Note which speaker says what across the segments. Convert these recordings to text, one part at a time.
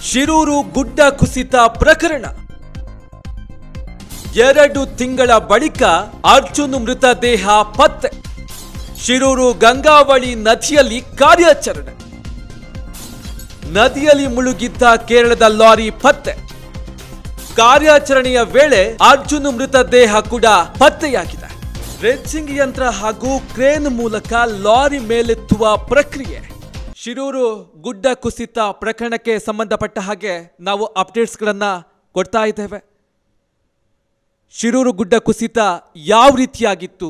Speaker 1: ಶಿರೂರು ಗುಡ್ಡ ಕುಸಿತ ಪ್ರಕರಣ 2 ತಿಂಗಳ ಬಳಿಕ ಅರ್ಜುನ್ ಮೃತದೇಹ ಪತ್ತೆ. ಶಿರೂರು ಗಂಗಾವಳಿ ನದಿಯಲ್ಲಿ ಕಾರ್ಯಾಚರಣೆ. ನದಿಯಲ್ಲಿ ಮುಳುಗಿದ್ದ ಕೇರಳದ ಲಾರಿ ಪತ್ತೆ. ಕಾರ್ಯಾಚರಣೆಯ ವೇಳೆ ಅರ್ಜುನ್ ಮೃತದೇಹ ಕೂಡ ಪತ್ತೆಯಾಗಿದೆ. ಡ್ರೆಡ್ಜಿಂಗ್ ಯಂತ್ರ ಹಾಗೂ ಕ್ರೇನ್ ಮೂಲಕ ಲಾರಿ ಮೇಲೆತ್ತುವ ಪ್ರಕ್ರಿಯೆ. ಶಿರೂರು ಗುಡ್ಡ ಕುಸಿತ ಪ್ರಕರಣಕ್ಕೆ ಸಂಬಂಧಪಟ್ಟ ಹಾಗೆ ನಾವು ಅಪ್ಡೇಟ್ಸ್ಗಳನ್ನ ಕೊಡ್ತಾ ಇದ್ದೇವೆ. ಶಿರೂರು ಗುಡ್ಡ ಕುಸಿತ ಯಾವ ರೀತಿಯಾಗಿತ್ತು,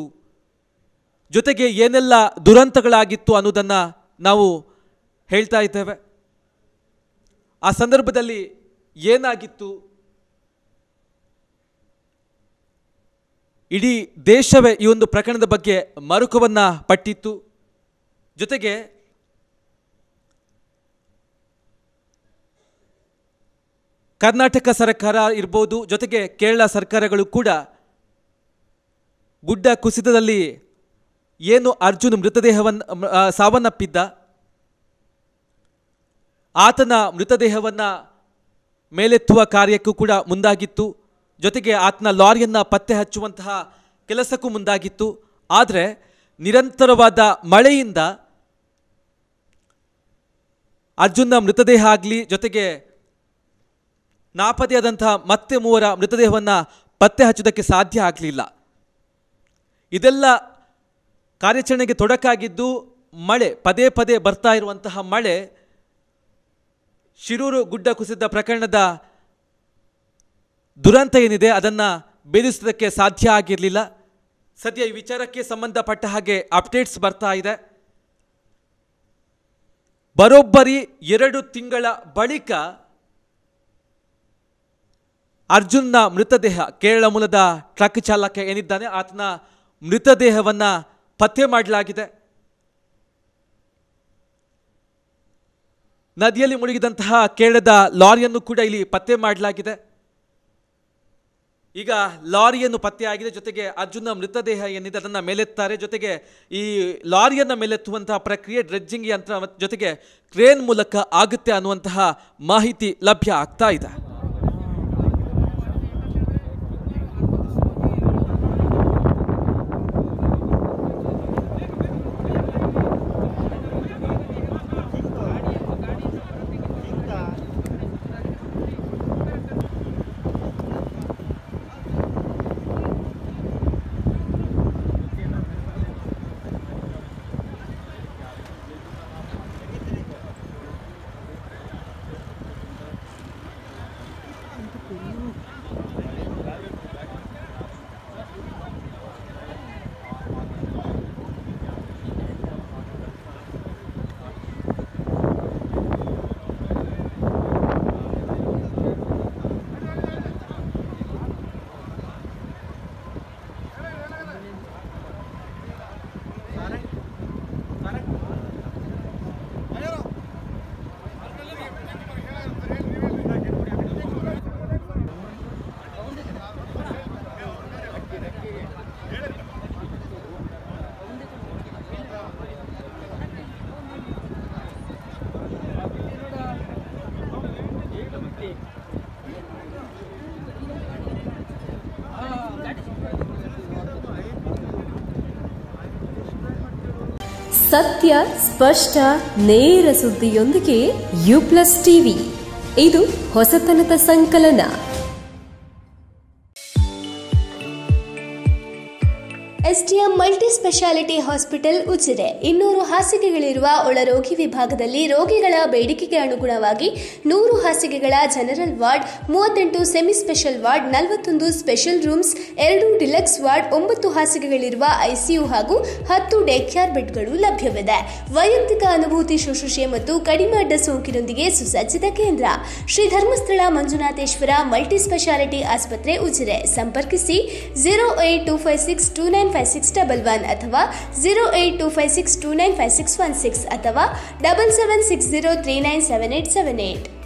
Speaker 1: ಜೊತೆಗೆ ಏನೆಲ್ಲ ದುರಂತಗಳಾಗಿತ್ತು ಅನ್ನೋದನ್ನ ನಾವು ಹೇಳ್ತಾ ಇದ್ದೇವೆ. ಆ ಸಂದರ್ಭದಲ್ಲಿ ಏನಾಗಿತ್ತು, ಇಡೀ ದೇಶವೇ ಈ ಒಂದು ಪ್ರಕರಣದ ಬಗ್ಗೆ ಮರುಕವನ್ನ ಪಟ್ಟಿತ್ತು. ಜೊತೆಗೆ ಕರ್ನಾಟಕ ಸರ್ಕಾರ ಇರ್ಬೋದು, ಜೊತೆಗೆ ಕೇರಳ ಸರ್ಕಾರಗಳು ಕೂಡ ಗುಡ್ಡ ಕುಸಿತದಲ್ಲಿ ಏನು ಅರ್ಜುನ್ ಮೃತದೇಹವನ್ನು ಸಾವನ್ನಪ್ಪಿದ್ದ, ಆತನ ಮೃತದೇಹವನ್ನು ಮೇಲೆತ್ತುವ ಕಾರ್ಯಕ್ಕೂ ಕೂಡ ಮುಂದಾಗಿತ್ತು. ಜೊತೆಗೆ ಆತನ ಲಾರಿಯನ್ನು ಪತ್ತೆ ಹಚ್ಚುವಂತಹ ಕೆಲಸಕ್ಕೂ ಮುಂದಾಗಿತ್ತು. ಆದರೆ ನಿರಂತರವಾದ ಮಳೆಯಿಂದ ಅರ್ಜುನ್ನ ಮೃತದೇಹ ಆಗಲಿ, ಜೊತೆಗೆ ನಾಪತ್ತೆಯಾದಂತಹ ಮತ್ತೆ 3 ಮೃತದೇಹವನ್ನು ಪತ್ತೆ ಹಚ್ಚೋದಕ್ಕೆ ಸಾಧ್ಯ ಆಗಲಿಲ್ಲ. ಇದೆಲ್ಲ ಕಾರ್ಯಾಚರಣೆಗೆ ತೊಡಕಾಗಿದ್ದು ಮಳೆ, ಪದೇ ಪದೇ ಬರ್ತಾ ಇರುವಂತಹ ಮಳೆ ಶಿರೂರು ಗುಡ್ಡ ಕುಸಿತ ಪ್ರಕರಣದ ದುರಂತ ಏನಿದೆ ಅದನ್ನು ಭೇದಿಸೋದಕ್ಕೆ ಸಾಧ್ಯ ಆಗಿರಲಿಲ್ಲ. ಸದ್ಯ ಈ ವಿಚಾರಕ್ಕೆ ಸಂಬಂಧಪಟ್ಟ ಹಾಗೆ ಅಪ್ಡೇಟ್ಸ್ ಬರ್ತಾ ಇದೆ. ಬರೋಬ್ಬರಿ 2 ತಿಂಗಳ ಬಳಿಕ ಅರ್ಜುನ್ನ ಮೃತದೇಹ, ಕೇರಳ ಮೂಲದ ಟ್ರಕ್ ಚಾಲಕ ಏನಿದ್ದಾನೆ ಆತನ ಮೃತದೇಹವನ್ನು ಪತ್ತೆ ಮಾಡಲಾಗಿದೆ. ನದಿಯಲ್ಲಿ ಮುಳುಗಿದಂತಹ ಕೇರಳದ ಲಾರಿಯನ್ನು ಕೂಡ ಇಲ್ಲಿ ಪತ್ತೆ ಮಾಡಲಾಗಿದೆ. ಈಗ ಲಾರಿಯನ್ನು ಪತ್ತೆಯಾಗಿದೆ, ಜೊತೆಗೆ ಅರ್ಜುನ ಮೃತದೇಹ ಏನಿದೆ ಅದನ್ನು ಮೇಲೆತ್ತಾರೆ. ಜೊತೆಗೆ ಈ ಲಾರಿಯನ್ನು ಮೇಲೆತ್ತುವಂತಹ ಪ್ರಕ್ರಿಯೆ ಡ್ರೆಡ್ಜಿಂಗ್ ಯಂತ್ರ ಜೊತೆಗೆ ಕ್ರೇನ್ ಮೂಲಕ ಆಗುತ್ತೆ ಅನ್ನುವಂತಹ ಮಾಹಿತಿ ಲಭ್ಯ ಆಗ್ತಾ ಇದೆ.
Speaker 2: ಸತ್ಯ, ಸ್ಪಷ್ಟ, ನೇರ ಸುದ್ದಿಯೊಂದಿಗೆ U+ ಟಿವಿ. ಇದು ಹೊಸತನದ ಸಂಕಲನ.
Speaker 3: STM multi specialty hospital Ujire 200 ಹಾಸಿಗೆಗಳಿರುವ ಒಳರೋಗಿ ವಿಭಾಗದಲ್ಲಿ ರೋಗಿಗಳ ಬೇಡಿಕೆಗೆ ಅನುಗುಣವಾಗಿ 100 ಹಾಸಿಗೆಗಳ general ward, 38 semi special ward, 41 special rooms, 2 deluxe ward, 9 ಹಾಸಿಗೆಗಳಿರುವ ಐಸಿಯು ಹಾಗೂ 10 ಡೇ ಕೇರ್ ಬೆಡ್ಗಳು ಲಭ್ಯವಿದೆ. ವೈಯಕ್ತಿಕ ಅನುಭೂತಿ ಶುಶ್ರೂಷೆ ಮತ್ತು ಕಡಿಮೆ ಅಡ್ಡ ಸೋಂಕಿನೊಂದಿಗೆ ಸುಸಜ್ಜಿತ ಕೇಂದ್ರ. ಶ್ರೀ ಧರ್ಮಸ್ಥಳ ಮಂಜುನಾಥೇಶ್ವರ ಮಲ್ಟಿ ಸ್ಪೆಷಾಲಿಟಿ ಆಸ್ಪತ್ರೆ ಉಜಿರೆ. ಸಂಪರ್ಕಿಸಿ 08256295611 ಅಥವಾ 08256295616 ಅಥವಾ 7760397878.